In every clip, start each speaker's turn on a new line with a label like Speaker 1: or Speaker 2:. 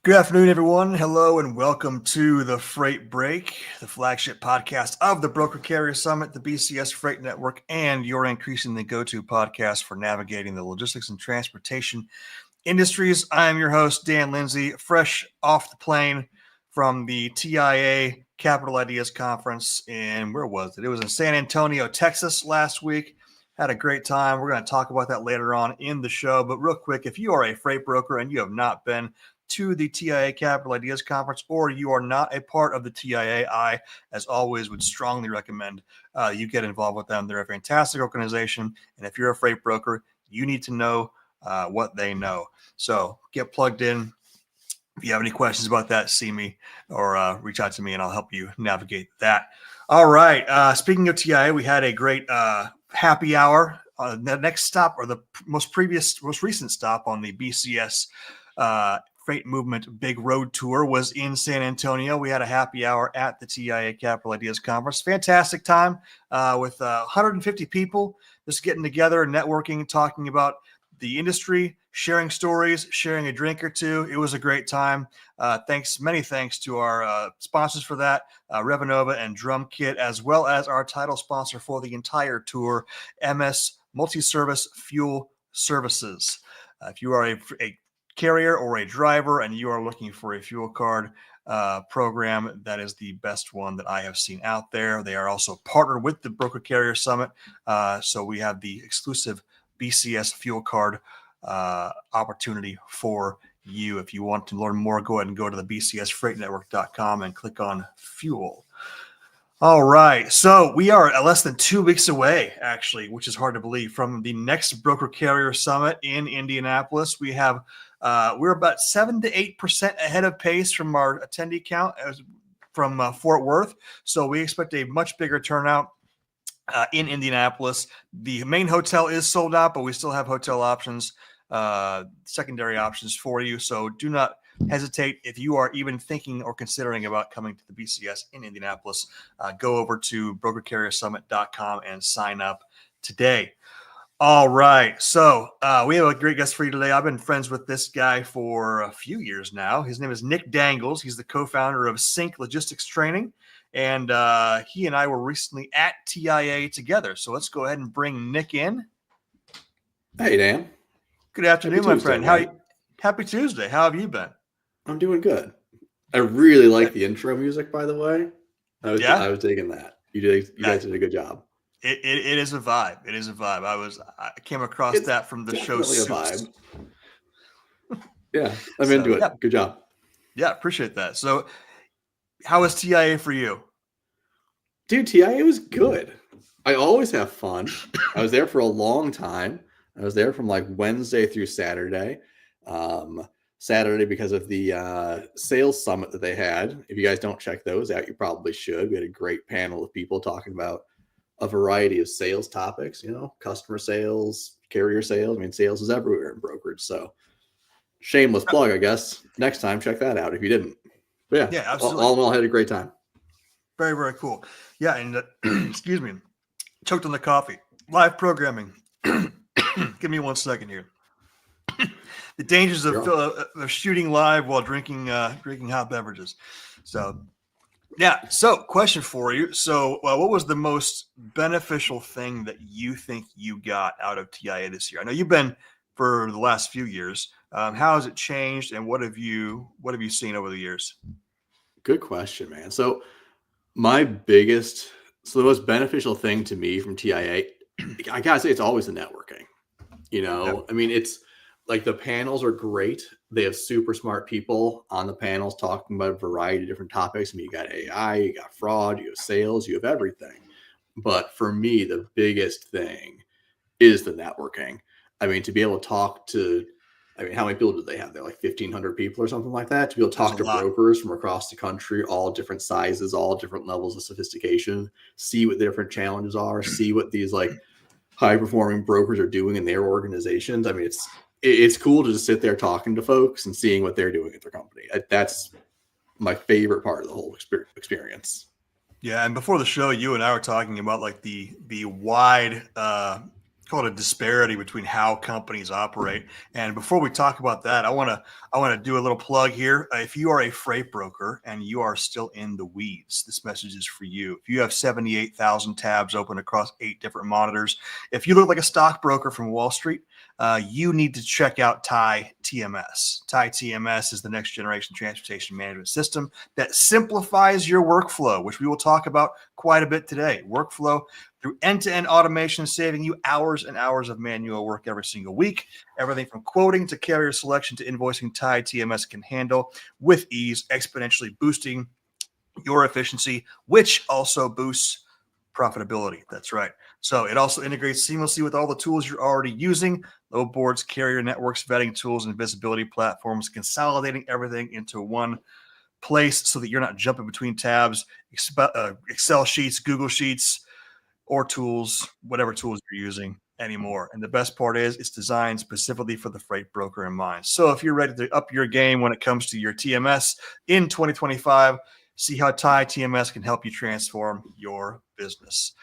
Speaker 1: Good afternoon, everyone. Hello, and welcome to the Freight Break, the flagship podcast of the Broker Carrier Summit, the BCS Freight Network, and your increasingly go-to podcast for navigating the logistics and transportation industries. I am your host, Dan Lindsay, fresh off the plane from the TIA Capital Ideas Conference in, where was it? It was in San Antonio, Texas last week. Had a great time. We're going to talk about that later on in the show. But real quick, if you are a freight broker and you have not been to the TIA Capital Ideas Conference, or you are not a part of the TIA, I, as always, would strongly recommend you get involved with them. They're a fantastic organization, and if you're a freight broker, you need to know what they know. So get plugged in. If you have any questions about that, see me or reach out to me, and I'll help you navigate that. All right. Speaking of TIA, we had a great happy hour. The next stop, or the most recent stop on the BCS Freight Movement Big Road Tour, was in San Antonio. We had a happy hour at the TIA Capital Ideas Conference. Fantastic time with 150 people just getting together, networking, talking about the industry, sharing stories, sharing a drink or two. It was a great time. Many thanks to our sponsors for that, Revanova and Drum Kit, as well as our title sponsor for the entire tour, MS Multi-Service Fuel Services. If you are a carrier or a driver and you are looking for a fuel card program, that is the best one that I have seen out there. They are also partnered with the Broker Carrier Summit, so we have the exclusive BCS fuel card opportunity for you. If you want to learn more, go ahead and go to the bcsfreightnetwork.com and click on fuel. All right. So we are less than 2 weeks away, actually, which is hard to believe, from the next Broker Carrier Summit in Indianapolis. We're about 7 to 8% ahead of pace from our attendee count from Fort Worth. So we expect a much bigger turnout in Indianapolis. The main hotel is sold out, but we still have hotel options, secondary options for you. So do not hesitate. If you are even thinking or considering about coming to the BCS in Indianapolis, go over to brokercarriersummit.com and sign up today. All right. So we have a great guest for you today. I've been friends with this guy for a few years now. His name is Nick Dangles. He's the co-founder of Sync Logistics Training. And he and I were recently at TIA together. So let's go ahead and bring Nick in.
Speaker 2: Hey, Dan.
Speaker 1: Good afternoon, my friend. Happy Tuesday. How have you been?
Speaker 2: I'm doing good. I really like the intro music, by the way. I was digging that. You guys did a good job.
Speaker 1: It is a vibe. It is a vibe. I came across that from the show Suits.
Speaker 2: Yeah, I'm into it. Yeah. Good job.
Speaker 1: Yeah, appreciate that. So how was TIA for you?
Speaker 2: Dude, TIA was good. I always have fun. I was there for a long time. I was there from like Wednesday through Saturday. Saturday because of the sales summit that they had. If you guys don't check those out, you probably should. We had a great panel of people talking about a variety of sales topics, customer sales, carrier sales. I mean, sales is everywhere in brokerage. So shameless plug, I guess. Next time, check that out if you didn't. But yeah, absolutely. All in all, I had a great time.
Speaker 1: Very, very cool. Yeah, and excuse me, choked on the coffee. Live programming. Give me 1 second here. The dangers of shooting live while drinking hot beverages. So, yeah. So, question for you. So, what was the most beneficial thing that you think you got out of TIA this year? I know you've been for the last few years. How has it changed, and what have you seen over the years?
Speaker 2: Good question, man. So, the most beneficial thing to me from TIA, I gotta say, it's always the networking. I mean, it's like the panels are great. They have super smart people on the panels talking about a variety of different topics. I mean, you got AI, you got fraud, you have sales, you have everything. But for me, the biggest thing is the networking. I mean, to be able to talk to, I mean, how many people do they have? They're like 1,500 people or something like that. To be able to
Speaker 1: There's a
Speaker 2: talk to
Speaker 1: lot.
Speaker 2: brokers from across the country, all different sizes, all different levels of sophistication, see what the different challenges are, see what these like high performing brokers are doing in their organizations. I mean, it's cool to just sit there talking to folks and seeing what they're doing at their company. That's my favorite part of the whole experience.
Speaker 1: Yeah, and before the show, you and I were talking about like the wide call it a disparity between how companies operate. And before we talk about that, I want to do a little plug here. If you are a freight broker and you are still in the weeds, this message is for you. If you have 78,000 tabs open across 8 different monitors, if you look like a stockbroker from Wall Street, you need to check out TIE TMS. TIE TMS is the next generation transportation management system that simplifies your workflow, which we will talk about quite a bit today. Workflow through end-to-end automation, saving you hours and hours of manual work every single week. Everything from quoting to carrier selection to invoicing, TIE TMS can handle with ease, exponentially boosting your efficiency, which also boosts profitability. That's right. So it also integrates seamlessly with all the tools you're already using: load boards, carrier networks, vetting tools, and visibility platforms, consolidating everything into one place so that you're not jumping between tabs, Excel sheets, Google Sheets, or tools, whatever tools you're using anymore. And the best part is it's designed specifically for the freight broker in mind. So if you're ready to up your game when it comes to your TMS in 2025, see how TIE TMS can help you transform your business.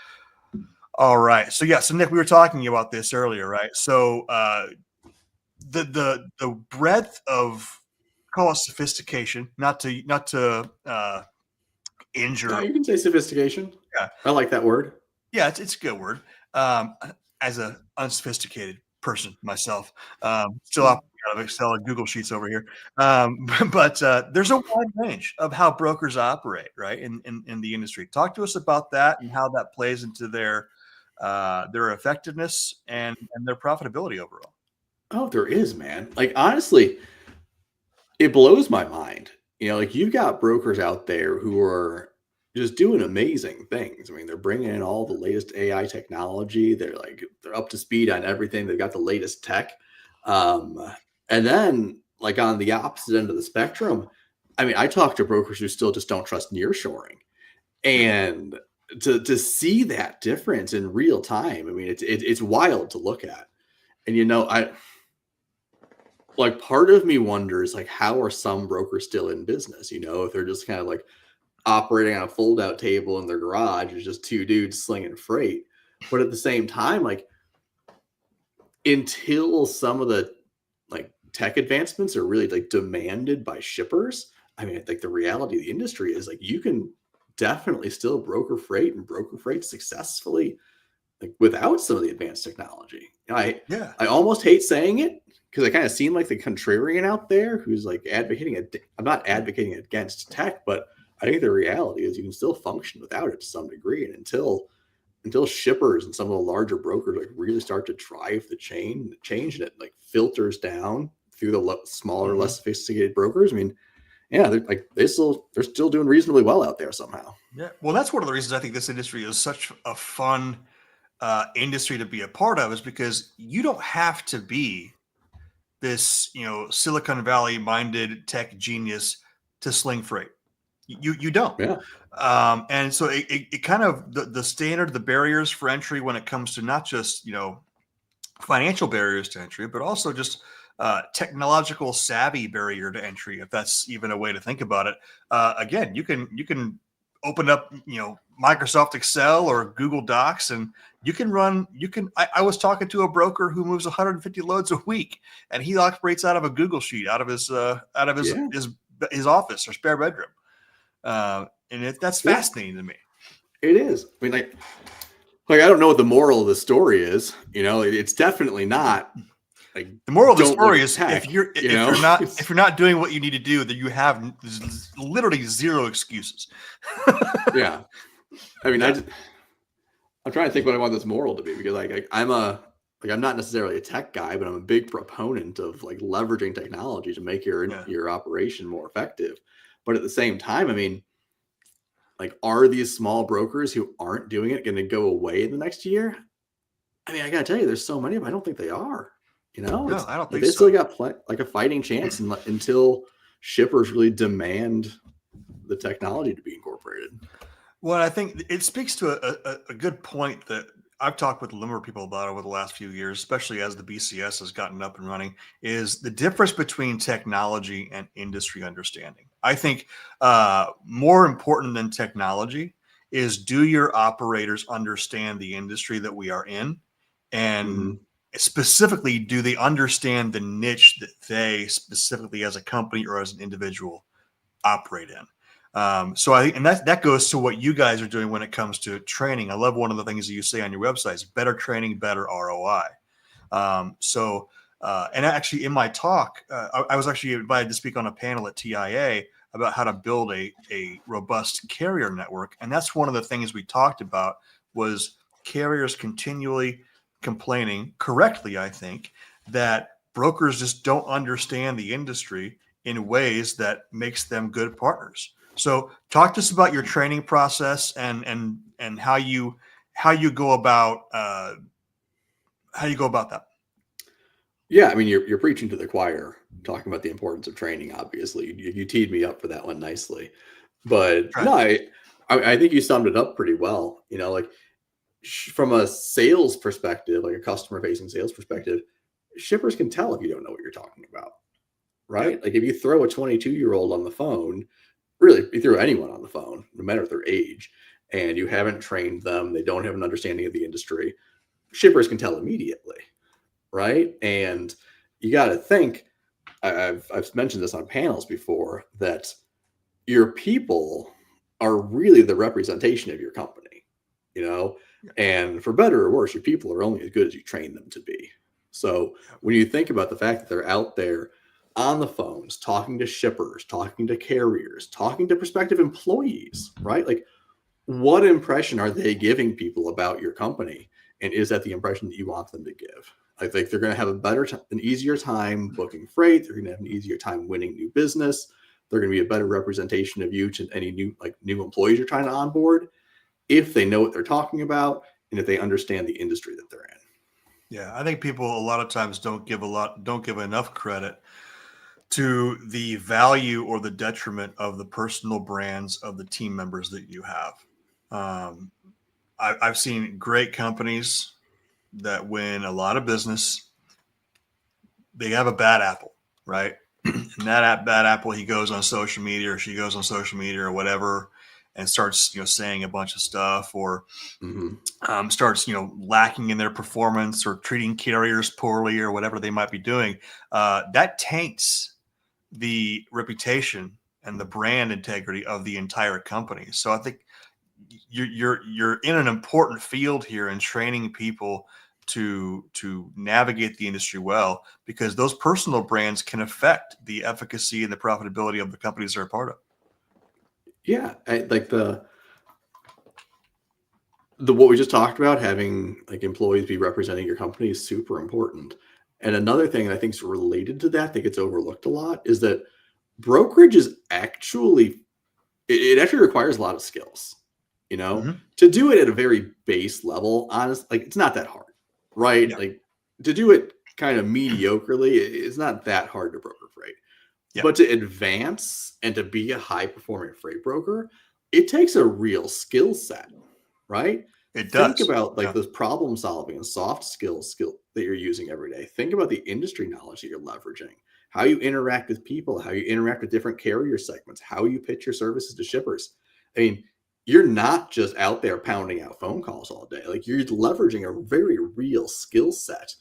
Speaker 1: All right. So yeah, so Nick, we were talking about this earlier, right? So the breadth of, call it sophistication, not to
Speaker 2: No,
Speaker 1: injure.
Speaker 2: you can say sophistication.
Speaker 1: Yeah.
Speaker 2: I like that word.
Speaker 1: Yeah, it's a good word. As an unsophisticated person myself, still operating out of Excel and Google Sheets over here. But there's a wide range of how brokers operate, right, in the industry. Talk to us about that and how that plays into their effectiveness and their profitability overall.
Speaker 2: Oh, there is, man. Like honestly, it blows my mind. You know, like you've got brokers out there who are just doing amazing things. I mean, they're bringing in all the latest AI technology. They're up to speed on everything. They've got the latest tech. Um, and then like on the opposite end of the spectrum, I mean, I talk to brokers who still just don't trust nearshoring, and to see that difference in real time, I mean, it's wild to look at. And you know, I like part of me wonders like how are some brokers still in business, you know, if they're just kind of like operating on a fold out table in their garage. It's just 2 dudes slinging freight. But at the same time, like until some of the like tech advancements are really like demanded by shippers, I mean, like the reality of the industry is like you can definitely still broker freight and broker freight successfully like without some of the advanced technology. You know,
Speaker 1: Yeah.
Speaker 2: I almost hate saying it because I kind of seem like the contrarian out there who's like advocating. I'm not advocating against tech, but I think the reality is you can still function without it to some degree. And until shippers and some of the larger brokers like really start to drive the change, and it like filters down through the smaller,
Speaker 1: Mm-hmm.
Speaker 2: less sophisticated brokers. I mean, yeah, they're still doing reasonably well out there somehow.
Speaker 1: Yeah. Well, that's one of the reasons I think this industry is such a fun industry to be a part of, is because you don't have to be this, Silicon Valley minded tech genius to sling freight. You don't.
Speaker 2: Yeah.
Speaker 1: And so it kind of the standard, the barriers for entry when it comes to not just, financial barriers to entry, but also just technological savvy barrier to entry, if that's even a way to think about it. Again, you can open up, Microsoft Excel or Google Docs, and I was talking to a broker who moves 150 loads a week, and he operates out of a Google sheet, out of his
Speaker 2: Yeah.
Speaker 1: his office or spare bedroom. And that's fascinating to me.
Speaker 2: It is. I mean, like I don't know what the moral of the story is. You know, it's definitely not like
Speaker 1: The moral of the
Speaker 2: don't look
Speaker 1: story
Speaker 2: at
Speaker 1: is
Speaker 2: tech,
Speaker 1: if you're not doing what you need to do, then you have literally zero excuses.
Speaker 2: yeah. I mean,
Speaker 1: Yeah.
Speaker 2: I'm trying to think what I want this moral to be, because like I'm a like I'm not necessarily a tech guy, but I'm a big proponent of like leveraging technology to make your operation more effective. But at the same time, I mean, like, are these small brokers who aren't doing it going to go away in the next year? I mean, I gotta tell you, there's so many of them. I don't think they are.
Speaker 1: No,
Speaker 2: It's
Speaker 1: I don't
Speaker 2: like
Speaker 1: think
Speaker 2: they still
Speaker 1: so.
Speaker 2: got like a fighting chance until shippers really demand the technology to be incorporated.
Speaker 1: Well, I think it speaks to a good point that I've talked with a number of people about over the last few years, especially as the BCS has gotten up and running, is the difference between technology and industry understanding. I think more important than technology is, do your operators understand the industry that we are in? And
Speaker 2: Mm-hmm.
Speaker 1: specifically, do they understand the niche that they specifically as a company or as an individual operate in? So I think, and that goes to what you guys are doing when it comes to training. I love one of the things that you say on your website is better training, better ROI. And actually in my talk, I was actually invited to speak on a panel at TIA about how to build a robust carrier network. And that's one of the things we talked about was carriers continually complaining, correctly, I think, that brokers just don't understand the industry in ways that makes them good partners. So talk to us about your training process and how you go about that.
Speaker 2: Yeah, I mean, you're preaching to the choir, talking about the importance of training. Obviously, you teed me up for that one nicely, but
Speaker 1: Try.
Speaker 2: no, I think you summed it up pretty well. Like from a sales perspective, like a customer facing sales perspective, shippers can tell if you don't know what you're talking about,
Speaker 1: Yeah.
Speaker 2: right? Like if you throw a 22-year-old on the phone, really, if you throw anyone on the phone, no matter their age, and you haven't trained them, they don't have an understanding of the industry, shippers can tell immediately, right? And you got to think, I've mentioned this on panels before, that your people are really the representation of your company, you know,
Speaker 1: Yeah.
Speaker 2: and for better or worse, your people are only as good as you train them to be. So when you think about the fact that they're out there on the phones, talking to shippers, talking to carriers, talking to prospective employees, right? Like, what impression are they giving people about your company? And is that the impression that you want them to give? I think they're going to have an easier time booking freight. They're going to have an easier time winning new business. They're going to be a better representation of you to any new employees you're trying to onboard if they know what they're talking about and if they understand the industry that they're in.
Speaker 1: Yeah, I think people a lot of times don't give enough credit to the value or the detriment of the personal brands of the team members that you have. Um, I've seen great companies that win a lot of business. They have a bad apple, right? And that bad apple, he goes on social media or she goes on social media or whatever and starts, saying a bunch of stuff, or
Speaker 2: Mm-hmm.
Speaker 1: starts, lacking in their performance or treating carriers poorly or whatever they might be doing. That taints the reputation and the brand integrity of the entire company. So I think you're in an important field here in training people to navigate the industry well, because those personal brands can affect the efficacy and the profitability of the companies they're a part of.
Speaker 2: Yeah, like the what we just talked about, having like employees be representing your company is super important. And another thing I think is related to that gets overlooked a lot is that brokerage is actually it actually requires a lot of skills,
Speaker 1: Mm-hmm.
Speaker 2: to do it at a very base level. Honest, like it's not that hard, right?
Speaker 1: Yeah.
Speaker 2: Like to do it kind of mediocrely, it's not that hard to broker freight.
Speaker 1: Yeah.
Speaker 2: But to advance and to be a high performing freight broker, it takes a real skill set, right?
Speaker 1: It
Speaker 2: Think
Speaker 1: does.
Speaker 2: about like
Speaker 1: Yeah.
Speaker 2: those problem solving and soft skill that you're using every day. Think about the industry knowledge that you're leveraging, how you interact with people, how you interact with different carrier segments, how you pitch your services to shippers. I mean, you're not just out there pounding out phone calls all day. Like you're leveraging a very real skill set.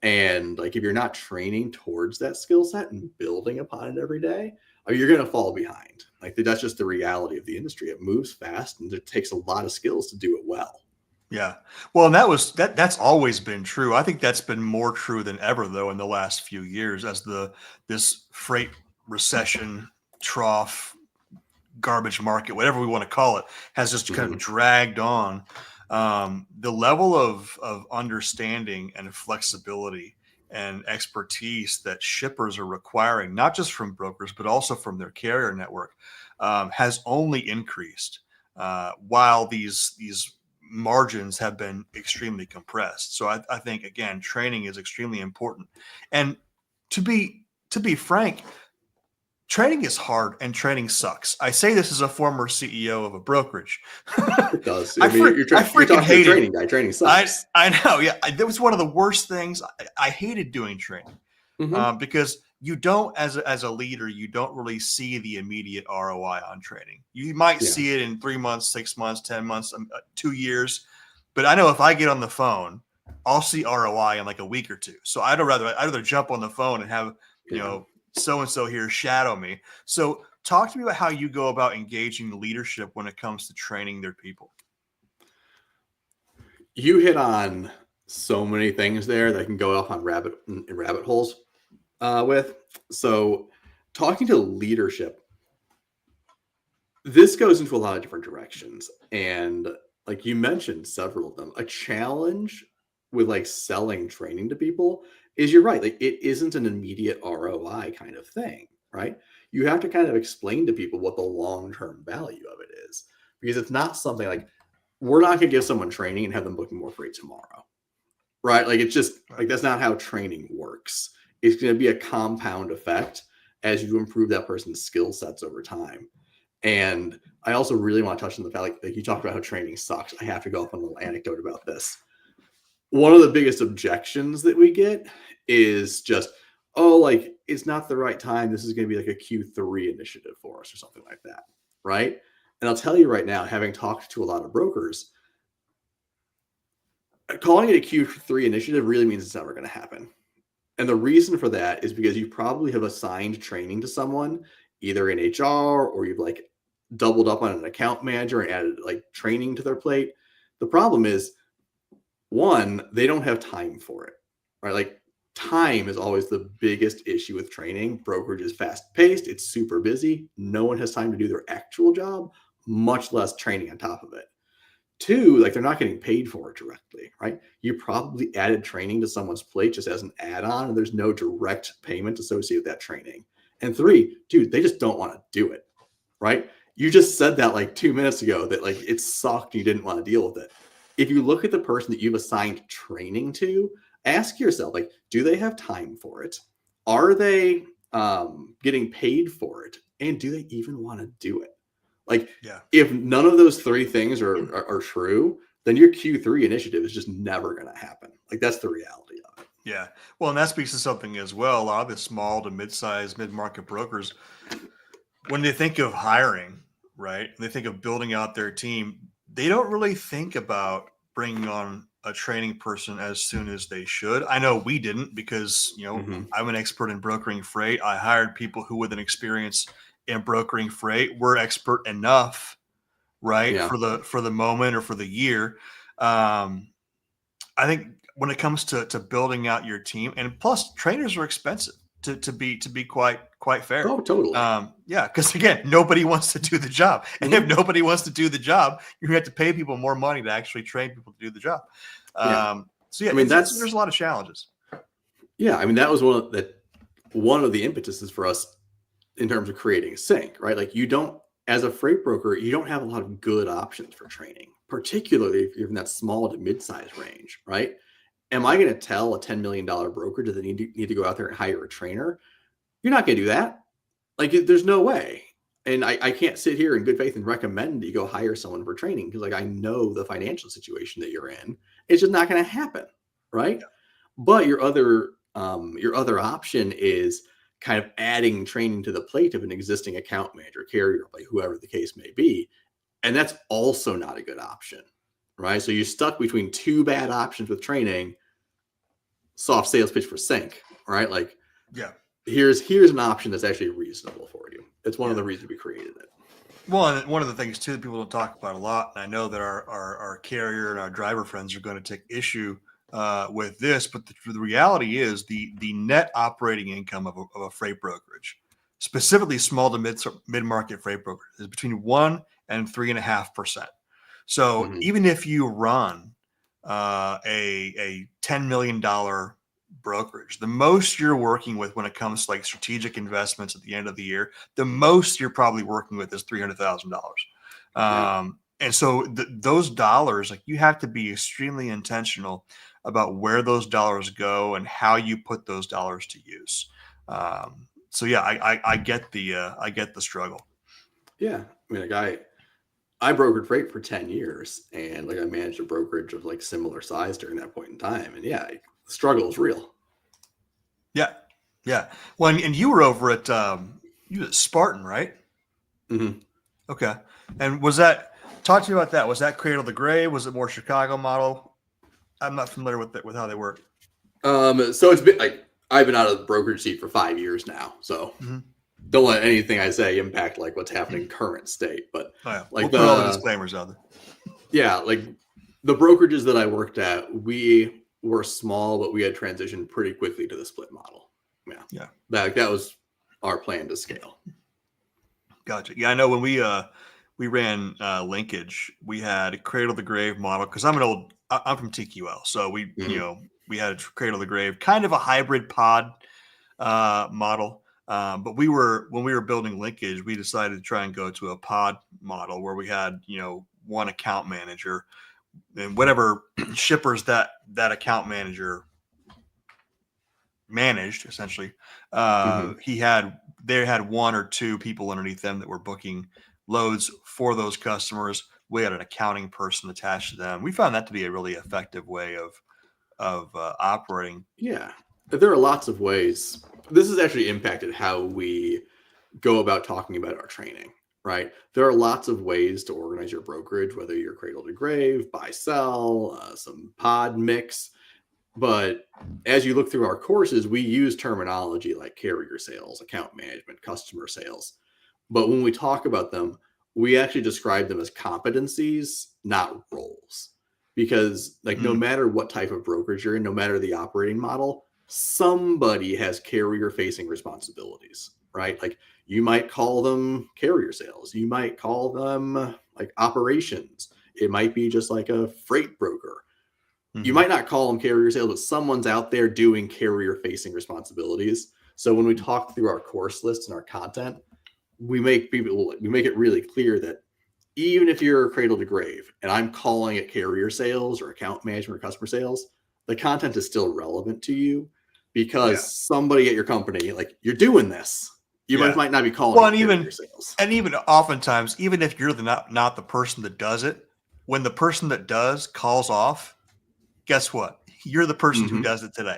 Speaker 2: And like if you're not training towards that skill set and building upon it every day, you're going to fall behind. Like that's just the reality of the industry. It moves fast and it takes a lot of skills to do it well.
Speaker 1: Yeah. Well, and that's always been true. I think that's been more true than ever, though, in the last few years, as this freight recession trough, garbage market, whatever we want to call it, has just kind of
Speaker 2: Mm-hmm.
Speaker 1: dragged on. The level of understanding and flexibility and expertise that shippers are requiring, not just from brokers, but also from their carrier network, has only increased while these margins have been extremely compressed. So I think, again, training is extremely important. And to be frank, training is hard and training sucks. I say this as a former CEO of a brokerage.
Speaker 2: It does.
Speaker 1: I
Speaker 2: I mean,
Speaker 1: freaking
Speaker 2: you're talking to a
Speaker 1: hated.
Speaker 2: training guy. Training sucks.
Speaker 1: I know. Yeah, that was one of the worst things. I hated doing training because you don't, as a leader, you don't really see the immediate ROI on training. You might see it in 3 months, 6 months, 10 months, 2 years. But I know if I get on the phone, I'll see ROI in like a week or two. So I'd rather jump on the phone and have so-and-so here shadow me. So talk to me about how you go about engaging leadership when it comes to training their people.
Speaker 2: You hit on so many things there that can go off on rabbit holes with. So talking to leadership, this goes into a lot of different directions. And like you mentioned several of them, a challenge with like selling training to people is, you're right, like it isn't an immediate ROI kind of thing, right? You have to kind of explain to people what the long-term value of it is, because it's not something like, we're not going to give someone training and have them booking more freight tomorrow, right? Like it's just like, that's not how training works. It's going to be a compound effect as you improve that person's skill sets over time. And I also really want to touch on the fact, like you talked about how training sucks. I have to go off on a little anecdote about this. One of the biggest objections that we get is just, oh, like it's not the right time. This is going to be like a Q3 initiative for us or something like that, right? And I'll tell you right now, having talked to a lot of brokers, calling it a Q3 initiative really means it's never going to happen. And the reason for that is because you probably have assigned training to someone, either in HR, or you've like doubled up on an account manager and added like training to their plate. The problem is, one, they don't have time for it, right? Like time is always the biggest issue with training. Brokerage is fast paced. It's super busy. No one has time to do their actual job, much less training on top of it. Two, like they're not getting paid for it directly, right? You probably added training to someone's plate just as an add-on, and there's no direct payment associated with that training. And three, dude, they just don't want to do it, right? You just said that like 2 minutes ago, that like it sucked, you didn't want to deal with it. If you look at the person that you've assigned training to, ask yourself, like, do they have time for it? Are they getting paid for it? And do they even want to do it? Like, if none of those three things are true, then your Q3 initiative is just never going to happen. Like, that's the reality of it.
Speaker 1: Yeah. Well, and that speaks to something as well. A lot of the small to mid-sized, mid-market brokers, when they think of hiring, right, they think of building out their team, they don't really think about bringing on a training person as soon as they should. I know we didn't, because, I'm an expert in brokering freight. I hired people who, with an experience in brokering freight, were expert enough, right, for the moment or for the year. I think when it comes to building out your team, and plus trainers are expensive to be quite fair.
Speaker 2: Oh, totally.
Speaker 1: Because again, nobody wants to do the job, and if nobody wants to do the job, you have to pay people more money to actually train people to do the job. So I mean, there's a lot of challenges.
Speaker 2: Yeah, I mean, that was one of the impetuses for us in terms of creating Sync, right? Like, you don't, as a freight broker, you don't have a lot of good options for training, particularly if you're in that small to mid-size range, right? Am I going to tell a $10 million broker that they need to go out there and hire a trainer? You're not going to do that. Like, there's no way. And I can't sit here in good faith and recommend that you go hire someone for training, because like I know the financial situation that you're in. It's just not going to happen, right? Yeah. But your other option is kind of adding training to the plate of an existing account manager, carrier, like whoever the case may be. And that's also not a good option, right? So you're stuck between two bad options with training. Soft sales pitch for Sync, right? Like, here's an option that's actually reasonable for you. It's one of the reasons we created it.
Speaker 1: Well, and one of the things too that people don't talk about a lot, and I know that our carrier and our driver friends are going to take issue with this, but the reality is the net operating income of a freight brokerage, specifically small to mid-market freight brokerage, is between 1% and 3.5%. So
Speaker 2: Mhm.
Speaker 1: even if you run a $10 million brokerage, the most you're working with when it comes to like strategic investments at the end of the year, the most you're probably working with is $300,000.
Speaker 2: Yeah.
Speaker 1: And so those dollars, like you have to be extremely intentional about where those dollars go and how you put those dollars to use. So yeah, I get the struggle.
Speaker 2: Yeah. I mean, like I brokered freight for 10 years and like I managed a brokerage of like similar size during that point in time. And yeah, the struggle is real.
Speaker 1: Yeah, yeah. Well, and you were over at you at Spartan, right?
Speaker 2: Hmm.
Speaker 1: Okay. And was that talk to me about that? Was that cradle to grave? Was it more Chicago model? I'm not familiar with how they work.
Speaker 2: So it's been like I've been out of the brokerage seat for 5 years now. So
Speaker 1: Mm-hmm.
Speaker 2: don't let anything I say impact like what's happening current state. But
Speaker 1: Oh yeah, we'll
Speaker 2: like
Speaker 1: put all the disclaimers out there.
Speaker 2: like the brokerages that I worked at, we were small, but we had transitioned pretty quickly to the split model. Yeah.
Speaker 1: Yeah,
Speaker 2: That was our plan to scale.
Speaker 1: gotcha. Yeah, I know when we ran linkage, we had a cradle to grave model because I'm from TQL, so
Speaker 2: Mhm.
Speaker 1: we had a cradle to grave, kind of a hybrid pod model. But when we were building linkage, we decided to try and go to a pod model where we had, one account manager and whatever shippers that account manager managed essentially.
Speaker 2: Mhm.
Speaker 1: They had one or two people underneath them that were booking loads for those customers. We had an accounting person attached to them. We found that to be a really effective way of operating.
Speaker 2: Yeah. There are lots of ways. This has actually impacted how we go about talking about our training, right? There are lots of ways to organize your brokerage, whether you're cradle to grave, buy, sell, some pod mix. But as you look through our courses, we use terminology like carrier sales, account management, customer sales. But when we talk about them, we actually describe them as competencies, not roles. Because like no
Speaker 1: Mm,
Speaker 2: matter what type of brokerage you're in, no matter the operating model, somebody has carrier facing responsibilities, right? Like you might call them carrier sales, you might call them like operations. It might be just like a freight broker. You
Speaker 1: mhm.
Speaker 2: might not call them carrier sales, but someone's out there doing carrier facing responsibilities. So when we talk through our course lists and our content, we make it really clear that even if you're cradle to grave and I'm calling it carrier sales or account management or customer sales, the content is still relevant to you because
Speaker 1: Yeah,
Speaker 2: somebody at your company, like you're doing this, you
Speaker 1: yeah.
Speaker 2: might not be calling
Speaker 1: Well,
Speaker 2: it carrier sales.
Speaker 1: and even oftentimes, even if you're not the person that does it, when the person that does calls off, guess what? You're the person who
Speaker 2: Mm-hmm.
Speaker 1: does it today.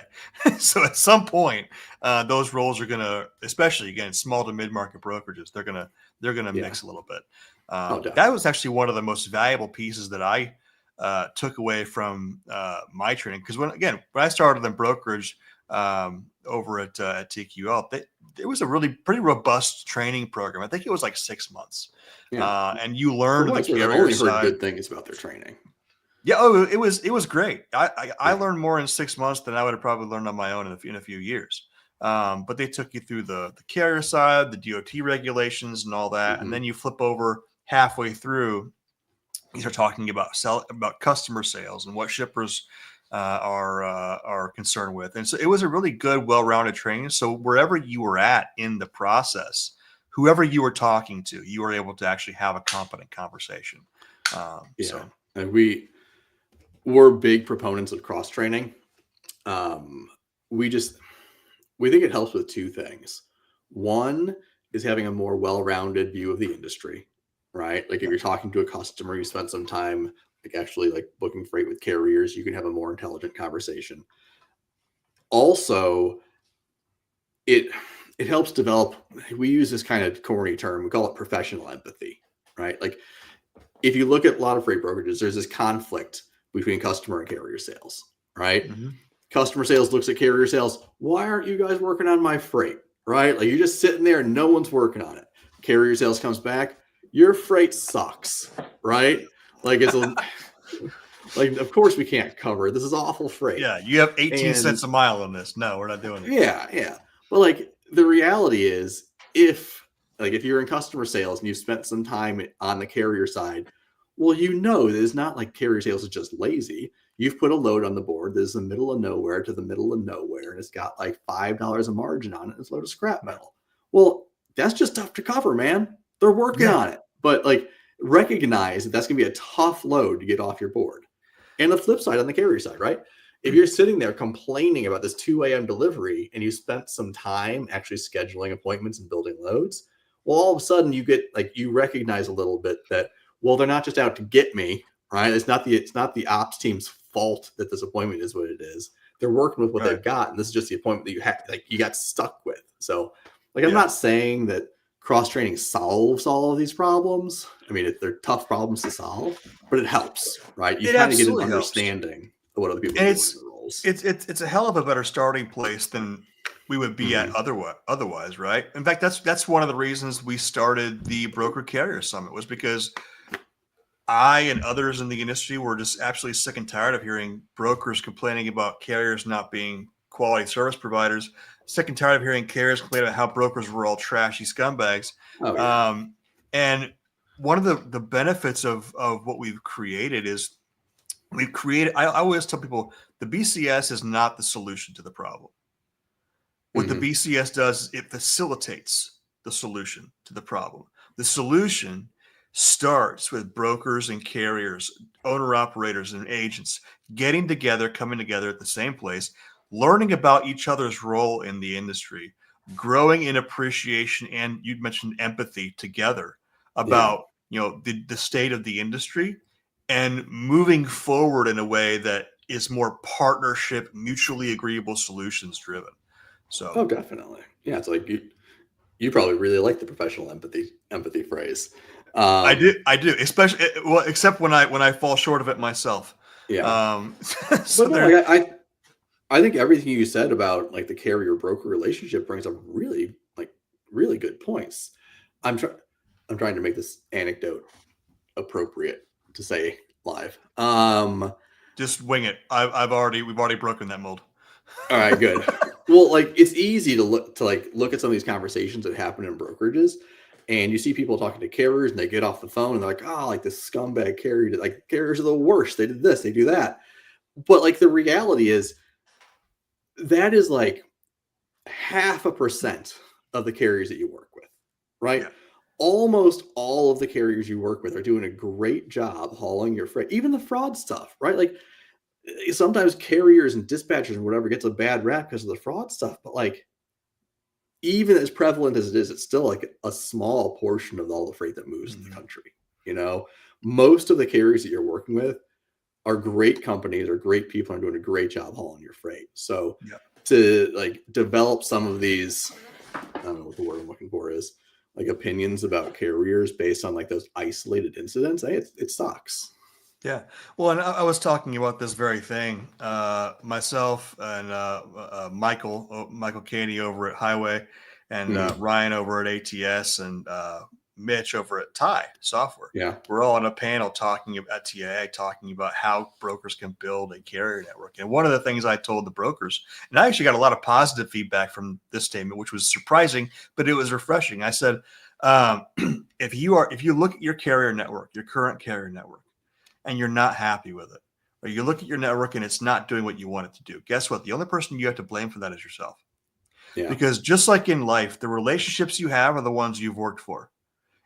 Speaker 1: So at some point, those roles are gonna, especially again, small to mid market brokerages, they're gonna
Speaker 2: Yeah.
Speaker 1: mix a little bit.
Speaker 2: Oh,
Speaker 1: That
Speaker 2: definitely.
Speaker 1: was actually one of the most valuable pieces that I took away from my training because when I started in brokerage over at TQL, there was a really pretty robust training program. I think it was like 6 months,
Speaker 2: Yeah.
Speaker 1: and you
Speaker 2: For
Speaker 1: learned
Speaker 2: what
Speaker 1: the
Speaker 2: it's worth, I've
Speaker 1: carrier
Speaker 2: only heard
Speaker 1: side.
Speaker 2: good things about their training.
Speaker 1: Yeah, oh, it was great. I
Speaker 2: Yeah.
Speaker 1: learned more in 6 months than I would have probably learned on my own in a few years. But they took you through the carrier side, the DOT regulations, and all that, and
Speaker 2: Mm-hmm.
Speaker 1: then you flip over halfway through. You start talking about customer sales and what shippers are concerned with, and so it was a really good, well-rounded training. So wherever you were at in the process, whoever you were talking to, you were able to actually have a competent conversation.
Speaker 2: Yeah.
Speaker 1: So
Speaker 2: And we're big proponents of cross training. Um, we just we think it helps with two things. One is having a more well-rounded view of the industry, right? Like if
Speaker 1: yeah,
Speaker 2: you're talking to a customer, you spent some time like actually like booking freight with carriers, you can have a more intelligent conversation. Also, it it helps develop. We use this kind of corny term. We call it professional empathy, right? Like if you look at a lot of freight brokerages, there's this conflict between customer and carrier sales, right?
Speaker 1: hmm
Speaker 2: Customer sales looks at carrier sales. Why aren't you guys working on my freight? Right? Like you're just sitting there and no one's working on it. Carrier sales comes back. Your freight sucks. Right? Like it's a like of course we can't cover it. This is awful freight.
Speaker 1: yeah. You have 18 cents
Speaker 2: And
Speaker 1: a mile on this. No, we're not doing it.
Speaker 2: yeah. But like the reality is if you're in customer sales and you've spent some time on the carrier side, Well, that it's not like carrier sales is just lazy. You've put a load on the board that's the middle of nowhere to the middle of nowhere, and it's got like $5 a margin on it. It's a load of scrap metal. Well, that's just tough to cover, man. They're working
Speaker 1: Yeah.
Speaker 2: on it, but like recognize that that's going to be a tough load to get off your board. And the flip side on the carrier side, right? If you're sitting there complaining about this 2 a.m. delivery and you spent some time actually scheduling appointments and building loads, well, all of a sudden you recognize a little bit that, well, they're not just out to get me, right? It's not the ops team's fault that this appointment is what it is. They're working with what they've got, and this is just the appointment that you got stuck with. So, I'm not saying that cross training solves all of these problems. I mean, they're tough problems to solve, but it helps, right? You kind of get an understanding of what other people are doing in the roles.
Speaker 1: It's a hell of a better starting place than we would be at otherwise, right? In fact, that's one of the reasons we started the Broker Carrier Summit, was because I and others in the industry were just absolutely sick and tired of hearing brokers complaining about carriers not being quality service providers, sick and tired of hearing carriers complain about how brokers were all trashy scumbags.
Speaker 2: Oh, yeah.
Speaker 1: And one of the benefits of what we've created is I always tell people the BCS is not the solution to the problem. What the BCS does is it facilitates the solution to the problem. The solution starts with brokers and carriers, owner operators and agents getting together, coming together at the same place, learning about each other's role in the industry, growing in appreciation, and you mentioned empathy together about the state of the industry, and moving forward in a way that is more partnership, mutually agreeable, solutions driven. So,
Speaker 2: oh, definitely, yeah. It's like you probably really like the professional empathy phrase.
Speaker 1: I do, especially except when I fall short of it myself.
Speaker 2: Yeah,
Speaker 1: so
Speaker 2: but no, I think everything you said about like the carrier broker relationship brings up really good points. I'm trying to make this anecdote appropriate to say live.
Speaker 1: Just wing it. We've already broken that mold.
Speaker 2: All right, good. Well, it's easy to look at some of these conversations that happen in brokerages, and you see people talking to carriers, and they get off the phone and they're like, "Oh, like this scumbag carrier, like carriers are the worst. They did this, they do that." But the reality is that is like 0.5% of the carriers that you work with, right? Yeah. Almost all of the carriers you work with are doing a great job hauling your freight, even the fraud stuff, right? Sometimes carriers and dispatchers and whatever gets a bad rap because of the fraud stuff, but even as prevalent as it is, it's still like a small portion of all the freight that moves in the country. Most of the carriers that you're working with are great companies or great people and doing a great job hauling your freight. So to develop some of these, I don't know what the word I'm looking for is, opinions about carriers based on those isolated incidents, it sucks.
Speaker 1: Yeah. Well, and I was talking about this very thing, myself and Michael Caney over at Highway, and Ryan over at ATS, and Mitch over at TIE Software.
Speaker 2: Yeah.
Speaker 1: We're all on a panel talking about TIA, talking about how brokers can build a carrier network. And one of the things I told the brokers, and I actually got a lot of positive feedback from this statement, which was surprising, but it was refreshing. I said, if you look at your carrier network, your current carrier network, and you're not happy with it, or you look at your network and it's not doing what you want it to do, guess what? The only person you have to blame for that is yourself. Yeah. Because just like in life, the relationships you have are the ones you've worked for.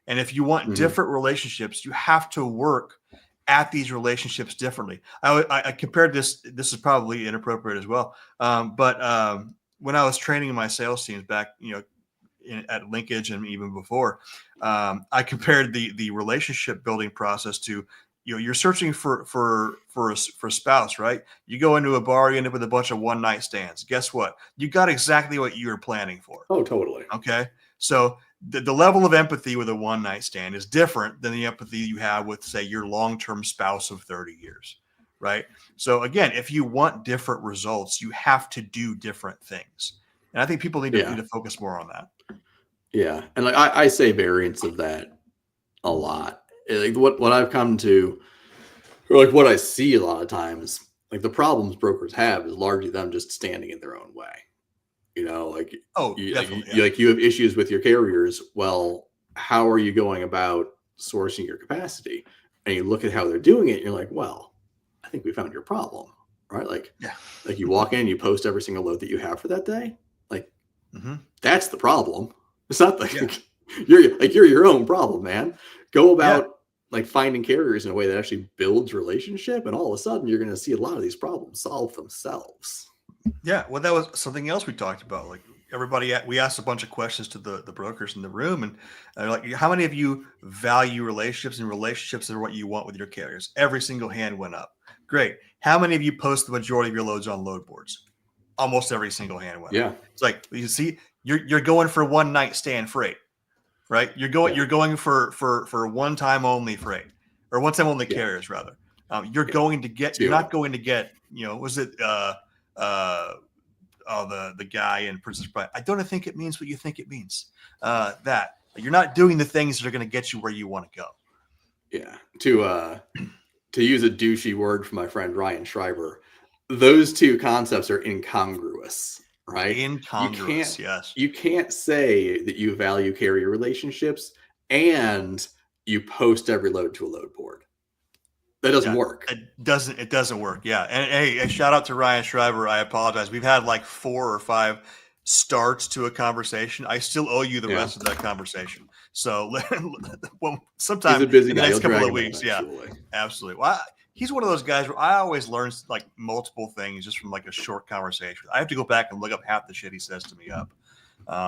Speaker 1: And if you want different relationships, you have to work at these relationships differently. I compared this is probably inappropriate as well. But when I was training my sales teams back, at Linkage and even before, I compared the relationship building process to, you're searching for a spouse, right? You go into a bar, you end up with a bunch of one night stands. Guess what? You got exactly what you were planning for.
Speaker 2: Oh, totally.
Speaker 1: Okay. So the level of empathy with a one night stand is different than the empathy you have with, say, your long-term spouse of 30 years. Right. So again, if you want different results, you have to do different things. And I think people need to focus more on that.
Speaker 2: Yeah. And I say variants of that a lot. What I've come to, or what I see a lot of times, the problems brokers have is largely them just standing in their own way. You have issues with your carriers. Well, how are you going about sourcing your capacity? and you look at how they're doing it, and you're like, well, I think we found your problem, right? Like you walk in, you post every single load that you have for that day. Like that's the problem. It's not like you're your own problem, man. Go about like finding carriers in a way that actually builds relationship, and all of a sudden you're going to see a lot of these problems solve themselves.
Speaker 1: Yeah, well, that was something else we talked about. Like we asked a bunch of questions to the brokers in the room, and like, how many of you value relationships, and relationships are what you want with your carriers? Every single hand went up. Great. How many of you post the majority of your loads on load boards? Almost every single hand went up. It's like, you see, you're going for one night stand freight, right? You're going for one time only freight, or one time only carriers rather. You're going to get. You're not going to get. Was it? The guy in Princess Bride. I don't think it means what you think it means. That you're not doing the things that are going to get you where you want to go.
Speaker 2: Yeah. To use a douchey word from my friend Ryan Schreiber, those two concepts are incongruous, right?
Speaker 1: Incongruous, yes.
Speaker 2: You can't say that you value carrier relationships and you post every load to a load board. That doesn't work.
Speaker 1: It doesn't work. Yeah. And hey, shout out to Ryan Schreiber. I apologize. We've had like 4 or 5 starts to a conversation. I still owe you the rest of that conversation. So sometime in the next couple of weeks. Yeah, absolutely. Well, he's one of those guys where I always learn like multiple things just from like a short conversation. I have to go back and look up half the shit he says to me up.